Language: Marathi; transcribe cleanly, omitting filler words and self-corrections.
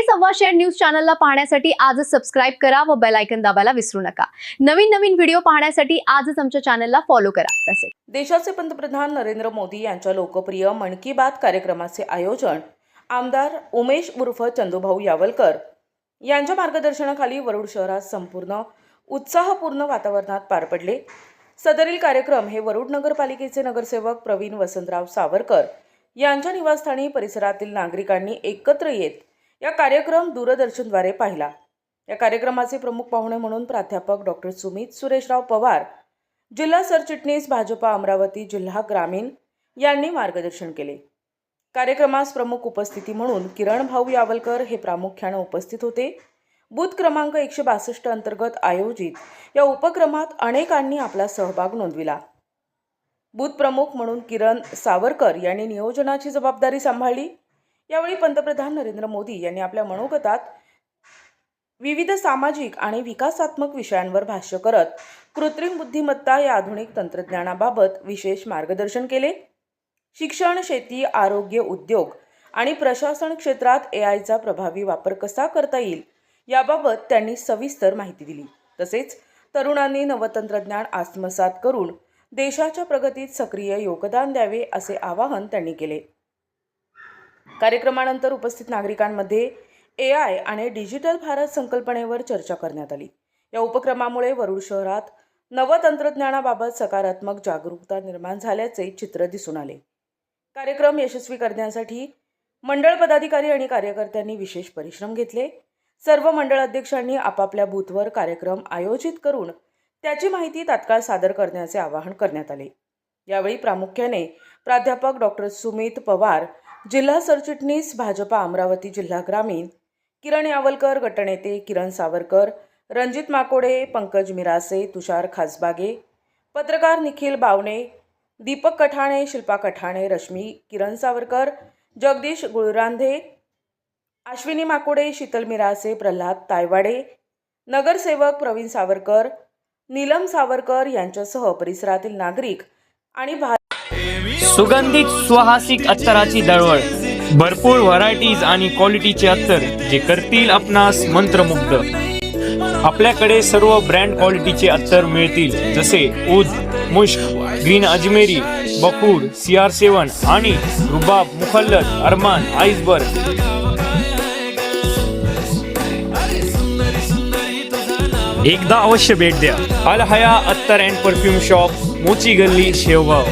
सव्वाशेर न्यूज चॅनलला पाहण्यासाठी आजच सबस्क्राइब करा व बेल आयकॉन दाबायला विसरू नका। नवीन व्हिडिओ पाहण्यासाठी आजच आमच्या चॅनलला फॉलो करा। तसेच देशाचे पंतप्रधान नरेंद्र मोदी यांच्या लोकप्रिय मन की बात कार्यक्रमाचे आयोजन आमदार उमेश उर्फ चंदूभाऊ यावलकर यांच्या मार्गदर्शनाखाली वरुड शहरात संपूर्ण उत्साहपूर्ण वातावरणात पार पडले। सदरील कार्यक्रम हे वरुड नगरपालिकेचे नगरसेवक प्रवीण वसंतराव सावरकर यांच्या निवासस्थानी परिसरातील नागरिकांनी एकत्र येत या कार्यक्रम दूरदर्शनद्वारे पाहिला। या कार्यक्रमाचे प्रमुख पाहुणे म्हणून प्राध्यापक डॉक्टर सुमित सुरेशराव पवार, जिल्हा सरचिटणीस भाजपा अमरावती जिल्हा ग्रामीण यांनी मार्गदर्शन केले। कार्यक्रमास प्रमुख उपस्थिती म्हणून किरण भाऊ यावलकर हे प्रामुख्याने उपस्थित होते। बूथ क्रमांक 162 अंतर्गत आयोजित या उपक्रमात अनेकांनी आपला सहभाग नोंदविला। बूथ प्रमुख म्हणून किरण सावरकर यांनी नियोजनाची जबाबदारी सांभाळली। यावेळी पंतप्रधान नरेंद्र मोदी यांनी आपल्या मनोगतात विविध सामाजिक आणि विकासात्मक विषयांवर भाष्य करत कृत्रिम बुद्धिमत्ता या आधुनिक तंत्रज्ञानाबाबत विशेष मार्गदर्शन केले। शिक्षण, शेती, आरोग्य, उद्योग आणि प्रशासन क्षेत्रात एआयचा प्रभावी वापर कसा करता येईल याबाबत त्यांनी सविस्तर माहिती दिली। तसेच तरुणांनी नवतंत्रज्ञान आत्मसात करून देशाच्या प्रगतीत सक्रिय योगदान द्यावे असे आवाहन त्यांनी केले। कार्यक्रमानंतर उपस्थित नागरिकांमध्ये एआय आणि डिजिटल भारत संकल्पनेवर चर्चा करण्यात आली। या उपक्रमामुळे वरुड शहरात नवतंत्रज्ञानाबाबत सकारात्मक जागरूकता निर्माण झाल्याचे चित्र दिसून आले। कार्यक्रम यशस्वी करण्यासाठी मंडळ पदाधिकारी आणि कार्यकर्त्यांनी विशेष परिश्रम घेतले। सर्व मंडळ अध्यक्षांनी आपापल्या बूथवर कार्यक्रम आयोजित करून त्याची माहिती तात्काळ सादर करण्याचे आवाहन करण्यात आले। यावेळी प्रामुख्याने प्राध्यापक डॉक्टर सुमित पवार, जिल्हा सरचिटणीस भाजपा अमरावती जिल्हा ग्रामीण, किरण यावलकर, गटनेते किरण सावरकर, रणजित माकोडे, पंकज मिरासे, तुषार खासबागे, पत्रकार निखिल बावणे, दीपक कठाणे, शिल्पा कठाणे, रश्मी किरण सावरकर, जगदीश गुळरांधे, अश्विनी माकोडे, शीतल मिरासे, प्रल्हाद तायवाडे, नगरसेवक प्रवीण सावरकर, नीलम सावरकर यांच्यासह परिसरातील नागरिक आणि सुगंधित सुवासिक अत्तराची दळवळ, भरपूर व्हरायटीज आणि क्वालिटीचे अत्तर जे करतील आपणास मंत्रमुग्ध। आपल्याकडे सर्व ब्रँड क्वालिटीचे अत्तर मिळतील, जसे ऊद, मुश्क, ग्रीन अजमेरी, बकूर, CR7 आणि रुबाब, मुखल्लद, अरमान, आइसबर्ग। एकदा अवश्य भेट द्या। अल हया अत्तर अँड परफ्यूम शॉप, मोची गल्ली, शेवगाव।